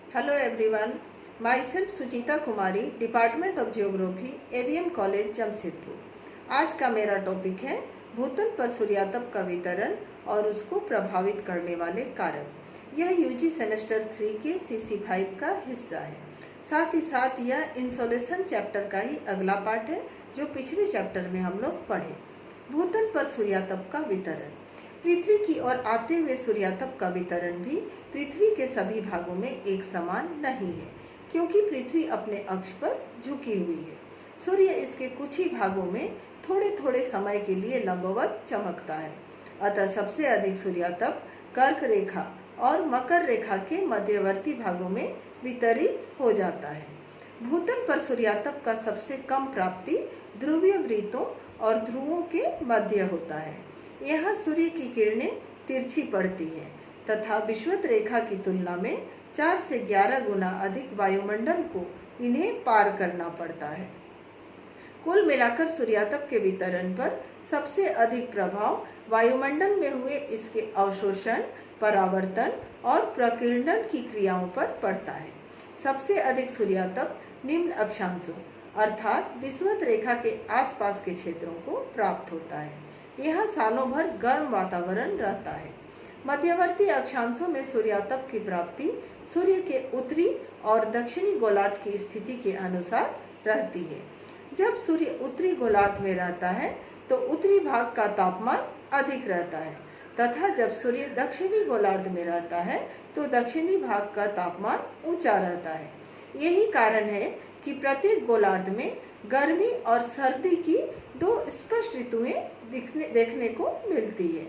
Hello everyone, myself Suchita Kumari, department of geography, AVM college Jamshedpur. आज का मेरा टॉपिक है भूतल पर सूर्यातप का वितरण और उसको प्रभावित करने वाले कारक। यह यूजी सेमेस्टर 3 के CC5 का हिस्सा है। साथ ही साथ यह इंसोलेशन चैप्टर का ही अगला पार्ट है जो पिछले चैप्टर में हम लोग पढ़े। भूतल पर सूर्यातप का वितरण। पृथ्वी की ओर आते हुए सूर्यातप का वितरण भी पृथ्वी के सभी भागों में एक समान नहीं है, क्योंकि पृथ्वी अपने अक्ष पर झुकी हुई है। सूर्य इसके कुछ ही भागों में थोड़े थोड़े समय के लिए लंबवत चमकता है। अतः सबसे अधिक सूर्यातप कर्क रेखा और मकर रेखा के मध्यवर्ती भागों में वितरित हो जाता है। भूतल पर सूर्यातप का सबसे कम प्राप्ति ध्रुवीय वृत्तों और ध्रुवों के मध्य होता है। यहाँ सूर्य की किरणें तिरछी पड़ती हैं तथा विषुवत रेखा की तुलना में 4 से 11 गुना अधिक वायुमंडल को इन्हें पार करना पड़ता है। कुल मिलाकर सूर्यातप के वितरण पर सबसे अधिक प्रभाव वायुमंडल में हुए इसके अवशोषण, परावर्तन और प्रकीर्णन की क्रियाओं पर पड़ता है। सबसे अधिक सूर्यातप निम्न अक्षांशों अर्थात विषुवत रेखा के आसपास के क्षेत्रों को प्राप्त होता है। यहाँ सालों भर गर्म वातावरण रहता है। मध्यवर्ती अक्षांशों में सूर्यातप की प्राप्ति सूर्य के उत्तरी और दक्षिणी गोलार्ध की स्थिति के अनुसार रहती है। जब सूर्य उत्तरी गोलार्ध में रहता है तो उत्तरी भाग का तापमान अधिक रहता है तथा जब सूर्य दक्षिणी गोलार्ध में रहता है तो दक्षिणी भाग का तापमान ऊंचा रहता है। यही कारण है कि प्रत्येक गोलार्ध में गर्मी और सर्दी की 2 स्पष्ट ऋतुएं देखने को मिलती है।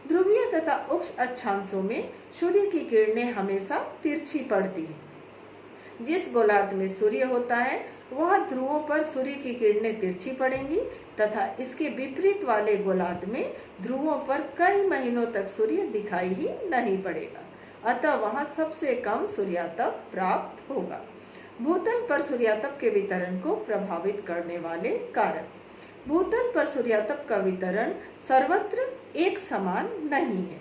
ध्रुवीय तथा उच्च अक्षांशों में सूर्य की किरणें हमेशा तिरछी पड़ती है। जिस गोलार्ध में सूर्य होता है वह ध्रुवों पर सूर्य की किरणें तिरछी पड़ेंगी तथा इसके विपरीत वाले गोलार्ध में ध्रुवों पर कई महीनों तक सूर्य दिखाई ही नहीं पड़ेगा। अतः वहां सबसे कम सूर्यातप प्राप्त होगा। भूतल पर सूर्यातप के वितरण को प्रभावित करने वाले कारक। भूतल पर सूर्यातप का वितरण सर्वत्र एक समान नहीं है।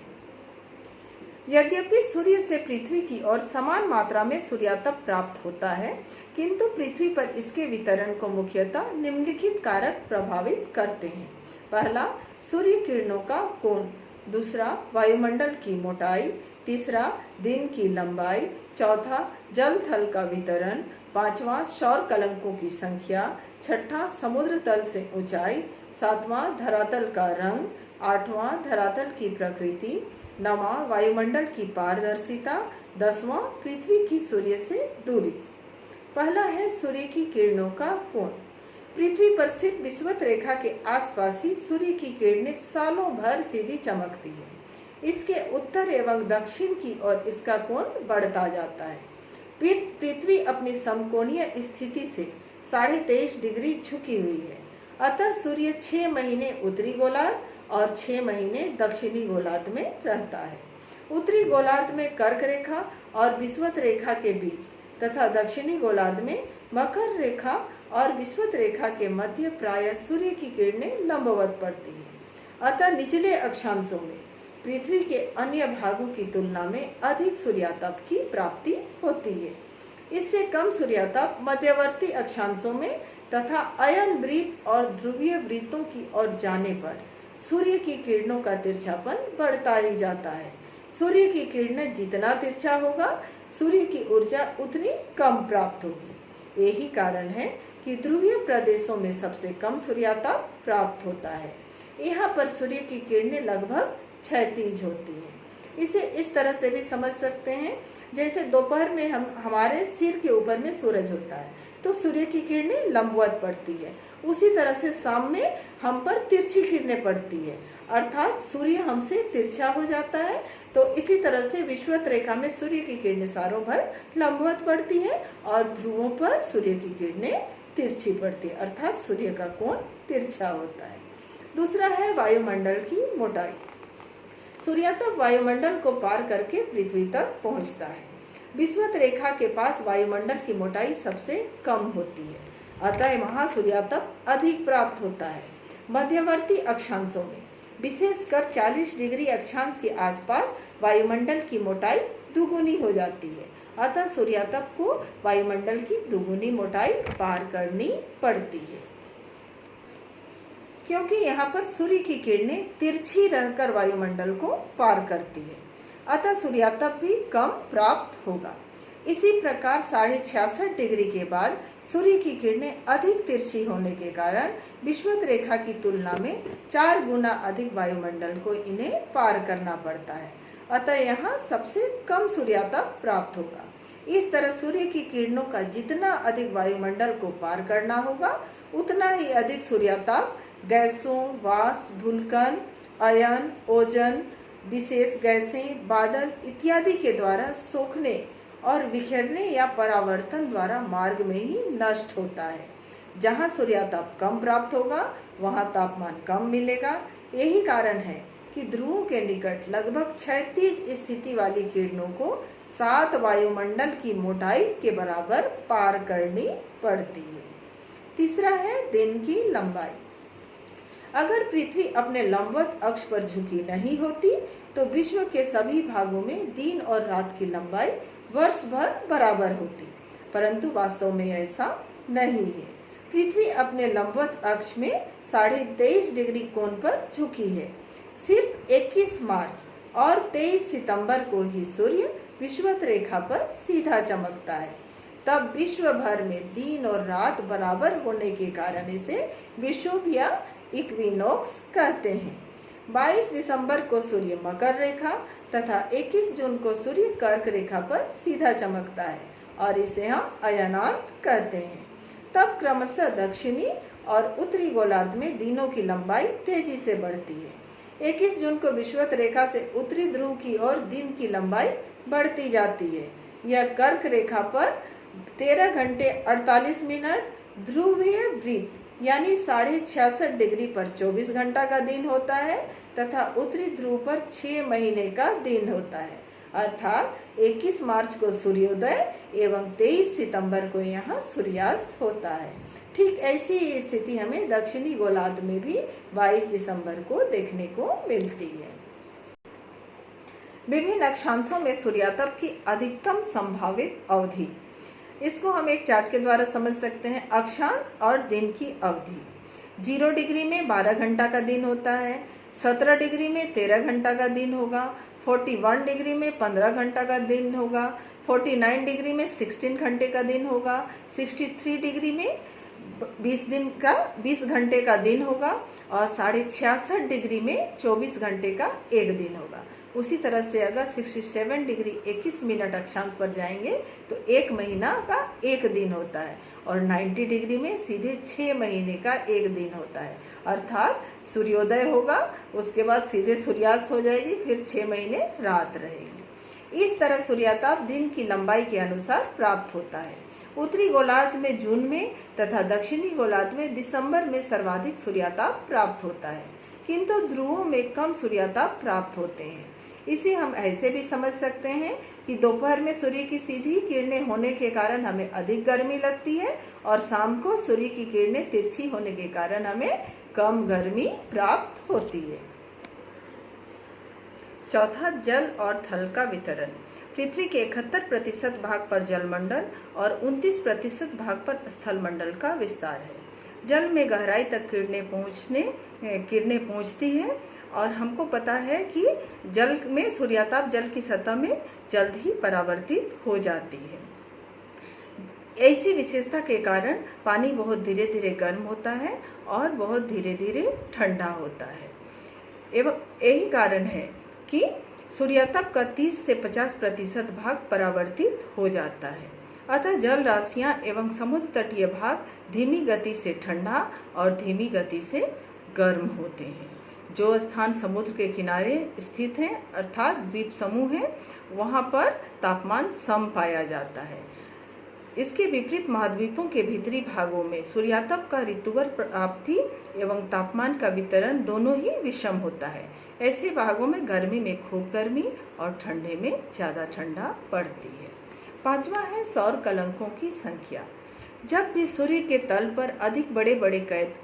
यद्यपि सूर्य से पृथ्वी की ओर समान मात्रा में सूर्यातप प्राप्त होता है, किंतु पृथ्वी पर इसके वितरण को मुख्यतः निम्नलिखित कारक प्रभावित करते हैं। पहला, सूर्य किरणों का कोण। दूसरा, वायुमंडल की मोटाई। तीसरा, दिन की लंबाई। चौथा, जल थल का वितरण। पांचवा, सौर कलंकों की संख्या। छठा, समुद्र तल से ऊंचाई। सातवां, धरातल का रंग। आठवां, धरातल की प्रकृति। नौवां, वायुमंडल की पारदर्शिता। 10वां, पृथ्वी की सूर्य से दूरी। पहला है सूर्य की किरणों का कोण। पृथ्वी पर सिर्फ विषुवत रेखा के आसपास ही सूर्य की किरणें सालों भर सीधी चमकती है। इसके उत्तर एवं दक्षिण की ओर इसका कोण बढ़ता जाता है। फिर पृथ्वी अपनी समकोणीय स्थिति से 23.5 डिग्री झुकी हुई है। अतः सूर्य 6 महीने उत्तरी गोलार्ध और 6 महीने दक्षिणी गोलार्ध में रहता है। उत्तरी गोलार्ध में कर्क रेखा और विषुवत रेखा के बीच तथा दक्षिणी गोलार्ध में मकर रेखा और विषुवत रेखा के मध्य प्रायः सूर्य की किरणें लंबवत पड़ती है। अतः निचले अक्षांशों में पृथ्वी के अन्य भागों की तुलना में अधिक सूर्यातप की प्राप्ति होती है। इससे कम सूर्यातप मध्यवर्ती अक्षांशों में तथा अयन वृत्त और ध्रुवीय वृत्तों की ओर जाने पर सूर्य की किरणों का तिरछापन बढ़ता ही जाता है। सूर्य की किरणें जितना तिरछा होगा, सूर्य की ऊर्जा उतनी कम प्राप्त होगी। यही कारण है कि ध्रुवीय प्रदेशों में सबसे कम सूर्यातप प्राप्त होता है। यहाँ पर सूर्य की किरणें लगभग क्षैतिज होती है। इसे इस तरह से भी समझ सकते हैं, जैसे दोपहर में हमारे सिर के ऊपर में सूरज होता है तो सूर्य की किरणें लंबवत पड़ती है। उसी तरह से शाम में हम पर तिरछी किरणें पड़ती है, अर्थात सूर्य हमसे तिरछा हो जाता है। तो इसी तरह से विषुवत रेखा में सूर्य की किरणें सालों भर लंबवत पड़ती है और ध्रुवों पर सूर्य की किरणें तिरछी पड़ती है, अर्थात सूर्य का कोण तिरछा होता है। दूसरा है वायुमंडल की मोटाई। सूर्यातप वायुमंडल को पार करके पृथ्वी तक पहुंचता है। विषुवत रेखा के पास वायुमंडल की मोटाई सबसे कम होती है, अतः वहां सूर्यातप अधिक प्राप्त होता है। मध्यवर्ती अक्षांशों में विशेषकर 40 डिग्री अक्षांश के आसपास वायुमंडल की मोटाई दुगुनी हो जाती है। अतः सूर्यातप को वायुमंडल की दुगुनी मोटाई पार करनी पड़ती है, क्योंकि यहाँ पर सूर्य की किरणें तिरछी रहकर वायुमंडल को पार करती है। अतः सूर्यातप भी कम प्राप्त होगा। इसी प्रकार 66.5 डिग्री के बाद सूर्य की किरणें अधिक तिरछी होने के कारण विषुवत रेखा की तुलना में 4 गुना अधिक वायुमंडल को इन्हें पार करना पड़ता है। अतः यहाँ सबसे कम सूर्यातप प्राप्त होगा। इस तरह सूर्य की किरणों का जितना अधिक वायुमंडल को पार करना होगा, उतना ही अधिक सूर्यातप गैसों, वाष्प, धूलकण, अयन, ओजोन, विशेष गैसें, बादल इत्यादि के द्वारा सोखने और बिखरने या परावर्तन द्वारा मार्ग में ही नष्ट होता है। जहाँ सूर्यातप कम प्राप्त होगा, वहाँ तापमान कम मिलेगा। यही कारण है कि ध्रुवों के निकट लगभग क्षैतिज स्थिति वाली किरणों को 7 वायुमंडल की मोटाई के बराबर पार करनी पड़ती है। तीसरा है दिन की लंबाई। अगर पृथ्वी अपने लंबवत अक्ष पर झुकी नहीं होती तो विश्व के सभी भागों में दिन और रात की लंबाई वर्ष भर बराबर होती, परंतु वास्तव में ऐसा नहीं है। पृथ्वी अपने लंबवत अक्ष में 23.5 डिग्री कोण पर झुकी है। सिर्फ 21 मार्च और 23 सितंबर को ही सूर्य विषुवत रेखा पर सीधा चमकता है। तब विश्व भर में दिन और रात बराबर होने के कारण इसे विषुव या इक्विनोक्स कहते हैं। 22 दिसंबर को सूर्य मकर रेखा तथा 21 जून को सूर्य कर्क रेखा पर सीधा चमकता है और इसे हम अयनांत कहते हैं। तब क्रमशः दक्षिणी और उत्तरी गोलार्ध में दिनों की लंबाई तेजी से बढ़ती है। 21 जून को विषुवत रेखा से उत्तरी ध्रुव की ओर दिन की लंबाई बढ़ती जाती है। यह कर्क रेखा पर 13 घंटे 48 मिनट, ध्रुवीय वृत्त यानी 66.5 डिग्री पर 24 घंटा का दिन होता है तथा उत्तरी ध्रुव पर 6 महीने का दिन होता है। अर्थात 21 मार्च को सूर्योदय एवं 23 सितंबर को यहाँ सूर्यास्त होता है। ठीक ऐसी ही स्थिति हमें दक्षिणी गोलार्ध में भी 22 दिसंबर को देखने को मिलती है। विभिन्न अक्षांशों में सूर्यातप की अधिकतम संभावित अवधि, इसको हम एक चार्ट के द्वारा समझ सकते हैं। अक्षांश और दिन की अवधि, 0 डिग्री में 12 घंटा का दिन होता है, 17 डिग्री में 13 घंटा का दिन होगा, 41 डिग्री में 15 घंटा का दिन होगा, 49 डिग्री में 16 घंटे का दिन होगा, 63 डिग्री में 20 घंटे का दिन होगा और 66.5 डिग्री में 24 घंटे का एक दिन होगा। उसी तरह से अगर 67 डिग्री 21 मिनट अक्षांश पर जाएंगे तो एक महीना का एक दिन होता है और 90 डिग्री में सीधे 6 महीने का एक दिन होता है। अर्थात सूर्योदय होगा, उसके बाद सीधे सूर्यास्त हो जाएगी, फिर 6 महीने रात रहेगी। इस तरह सूर्याताप दिन की लंबाई के अनुसार प्राप्त होता है। उत्तरी गोलार्ध में जून में तथा दक्षिणी गोलार्ध में दिसंबर में सर्वाधिक सूर्याताप प्राप्त होता है, किंतु ध्रुवों में कम सूर्याताप प्राप्त होते हैं। इसे हम ऐसे भी समझ सकते हैं कि दोपहर में सूर्य की सीधी किरणें होने के कारण हमें अधिक गर्मी लगती है और शाम को सूर्य की किरणें तिरछी होने के कारण हमें कम गर्मी प्राप्त होती है। चौथा, जल और थल का वितरण। पृथ्वी के 71% भाग पर जलमंडल और 29% भाग पर स्थलमंडल का विस्तार है। जल में गहराई तक किरणें पहुँचती है और हमको पता है कि जल में सूर्याताप जल की सतह में जल्द ही परावर्तित हो जाती है। ऐसी विशेषता के कारण पानी बहुत धीरे धीरे गर्म होता है और बहुत धीरे धीरे ठंडा होता है। एवं यही कारण है कि सूर्याताप का 30 से 50% भाग परावर्तित हो जाता है। अतः जल राशियां एवं समुद्र तटीय भाग धीमी गति से ठंडा और धीमी गति से गर्म होते हैं। जो स्थान समुद्र के किनारे स्थित हैं अर्थात द्वीप समूह हैं, वहाँ पर तापमान सम पाया जाता है। इसके विपरीत महाद्वीपों के भीतरी भागों में सूर्यातप का ऋतुवर प्राप्ति एवं तापमान का वितरण दोनों ही विषम होता है। ऐसे भागों में गर्मी में खूब गर्मी और ठंडे में ज़्यादा ठंडा पड़ती है। पांचवा है सौर कलंकों की संख्या। जब भी सूर्य के तल पर अधिक बड़े बड़े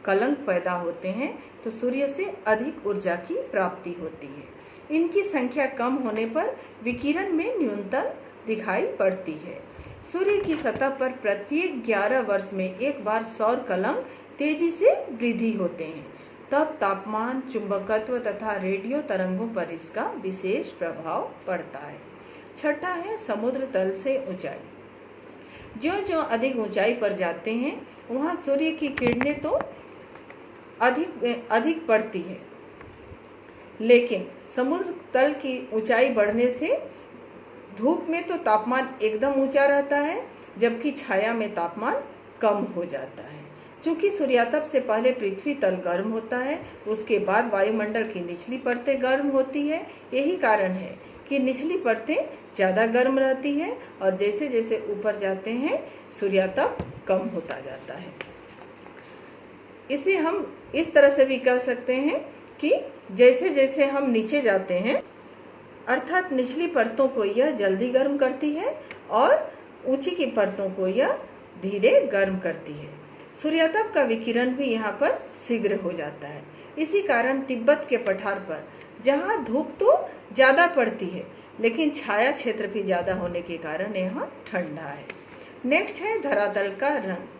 कलंक पैदा होते हैं तो सूर्य से अधिक ऊर्जा की प्राप्ति होती है। इनकी संख्या कम होने पर विकिरण में न्यूनतम दिखाई पड़ती है। सूर्य की सतह पर प्रत्येक 11 वर्ष में एक बार सौर कलंक तेजी से वृद्धि होते हैं। तब तापमान, चुंबकत्व तथा रेडियो तरंगों पर इसका विशेष प्रभाव पड़ता है। छठा है समुद्र तल से ऊंचाई। जो अधिक ऊंचाई पर जाते हैं वहाँ सूर्य की किरणें तो अधिक पड़ती है, लेकिन समुद्र तल की ऊंचाई बढ़ने से धूप में तो तापमान एकदम ऊंचा रहता है, जबकि छाया में तापमान कम हो जाता है। चूँकि सूर्यातप से पहले पृथ्वी तल गर्म होता है, उसके बाद वायुमंडल की निचली परतें गर्म होती है। यही कारण है कि निचली परतें ज़्यादा गर्म रहती हैं और जैसे जैसे ऊपर जाते हैं सूर्यातप कम होता जाता है। इसे हम इस तरह से भी कह सकते हैं कि जैसे जैसे हम नीचे जाते हैं, अर्थात निचली परतों को यह जल्दी गर्म करती है और ऊंची की परतों को यह धीरे गर्म करती है। सूर्यातप का विकिरण भी यहाँ पर शीघ्र हो जाता है। इसी कारण तिब्बत के पठार पर जहाँ धूप तो ज़्यादा पड़ती है, लेकिन छाया क्षेत्र भी ज़्यादा होने के कारण यहाँ ठंडा है। नेक्स्ट है धरातल का रंग।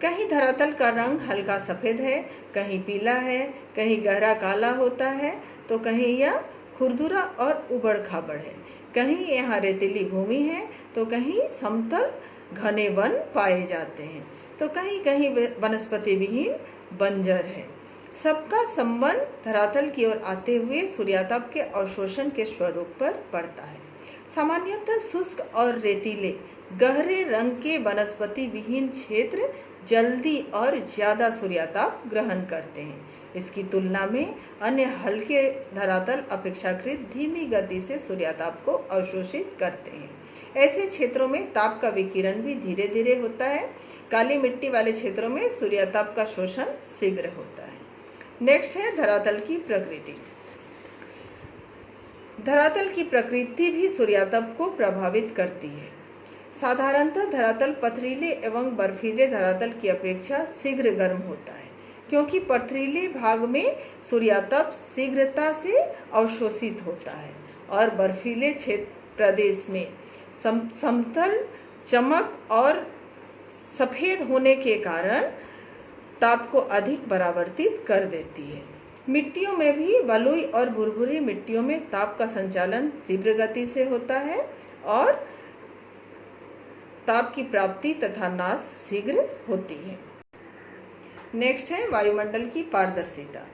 कहीं धरातल का रंग हल्का सफ़ेद है, कहीं पीला है, कहीं गहरा काला होता है, तो कहीं यह खुरदुरा और उबड़ खाबड़ है। कहीं यहाँ रेतीली भूमि है, तो कहीं समतल घने वन पाए जाते हैं, तो कहीं कहीं वनस्पति विहीन बंजर है। सबका संबंध धरातल की ओर आते हुए सूर्यातप के अवशोषण के स्वरूप पर पड़ता है। सामान्यतः शुष्क और रेतीले गहरे रंग के वनस्पति विहीन क्षेत्र जल्दी और ज़्यादा सूर्यातप ग्रहण करते हैं। इसकी तुलना में अन्य हल्के धरातल अपेक्षाकृत धीमी गति से सूर्यातप को अवशोषित करते हैं। ऐसे क्षेत्रों में ताप का विकिरण भी धीरे धीरे होता है। काली मिट्टी वाले क्षेत्रों में सूर्यातप का शोषण शीघ्र होता है। नेक्स्ट है धरातल की प्रकृति। धरातल की प्रकृति भी सूर्यातप को प्रभावित करती है। साधारणतः धरातल पथरीले एवं बर्फीले धरातल की अपेक्षा शीघ्र गर्म होता है, क्योंकि पथरीले भाग में सूर्यातप शीघ्रता से अवशोषित होता है और बर्फीले प्रदेश में समतल चमक और सफ़ेद होने के कारण ताप को अधिक परावर्तित कर देती है। मिट्टियों में भी बलुई और भुरभुरी मिट्टियों में ताप का संचालन तीव्र गति से होता है और ताप की प्राप्ति तथा नाश शीघ्र होती है। नेक्स्ट है वायुमंडल की पारदर्शिता।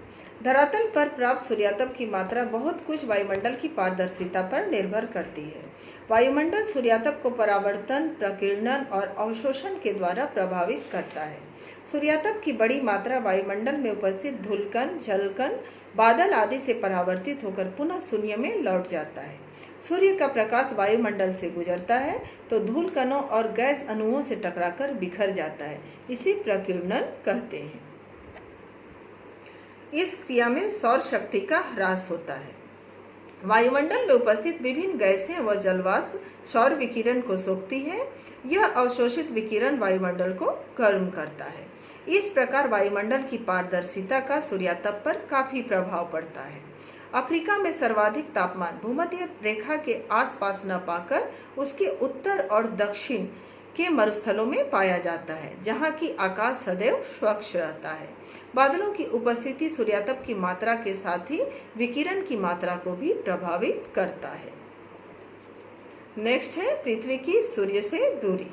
धरातल पर प्राप्त सूर्यातप की मात्रा बहुत कुछ वायुमंडल की पारदर्शिता पर निर्भर करती है। वायुमंडल सूर्यातप को परावर्तन, प्रकीर्णन और अवशोषण के द्वारा प्रभावित करता है। सूर्यातप की बड़ी मात्रा वायुमंडल में उपस्थित धूलकण, जलकण, बादल आदि से परावर्तित होकर पुनः शून्य में लौट जाता है। सूर्य का प्रकाश वायुमंडल से गुजरता है तो धूल कणों और गैस अणुओं से टकराकर बिखर जाता है। इसे प्रकीर्णन कहते हैं। इस क्रिया में सौर शक्ति का ह्रास होता है। वायुमंडल में उपस्थित विभिन्न गैसें व जलवाष्प सौर विकिरण को सोखती है। यह अवशोषित विकिरण वायुमंडल को गर्म करता है। इस प्रकार वायुमंडल की पारदर्शिता का सूर्यातप पर काफी प्रभाव पड़ता है। अफ्रीका में सर्वाधिक तापमान भूमध्य रेखा के आसपास न पाकर उसके उत्तर और दक्षिण के मरुस्थलों में पाया जाता है, जहाँ की आकाश सदैव स्वच्छ रहता है। बादलों की उपस्थिति सूर्यातप की मात्रा के साथ ही विकिरण की मात्रा को भी प्रभावित करता है। नेक्स्ट है पृथ्वी की सूर्य से दूरी।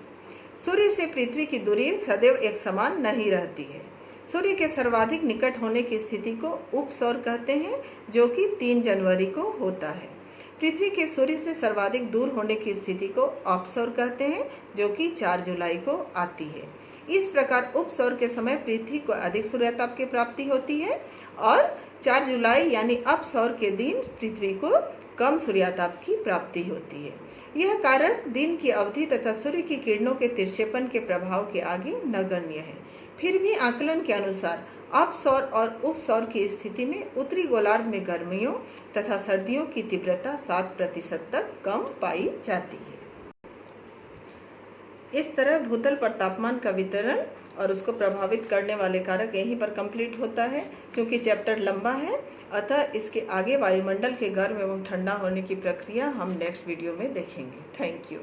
सूर्य से पृथ्वी की दूरी सदैव एक समान नहीं रहती है। सूर्य के सर्वाधिक निकट होने की स्थिति को उपसौर कहते हैं, जो कि 3 जनवरी को होता है। पृथ्वी के सूर्य से सर्वाधिक दूर होने की स्थिति को अपसौर कहते हैं, जो कि 4 जुलाई को आती है। इस प्रकार उपसौर के समय पृथ्वी को अधिक सूर्यताप की प्राप्ति होती है और 4 जुलाई यानी अपसौर के दिन पृथ्वी को कम सूर्यताप की प्राप्ति होती है। यह कारक दिन की अवधि तथा सूर्य की किरणों के तिरछेपन के प्रभाव के आगे नगण्य है। फिर भी आकलन के अनुसार अपसौर और उपसौर की स्थिति में उत्तरी गोलार्ध में गर्मियों तथा सर्दियों की तीव्रता 7% तक कम पाई जाती है। इस तरह भूतल पर तापमान का वितरण और उसको प्रभावित करने वाले कारक यहीं पर कंप्लीट होता है। क्योंकि चैप्टर लंबा है, अतः इसके आगे वायुमंडल के गर्म एवं ठंडा होने की प्रक्रिया हम नेक्स्ट वीडियो में देखेंगे। Thank you.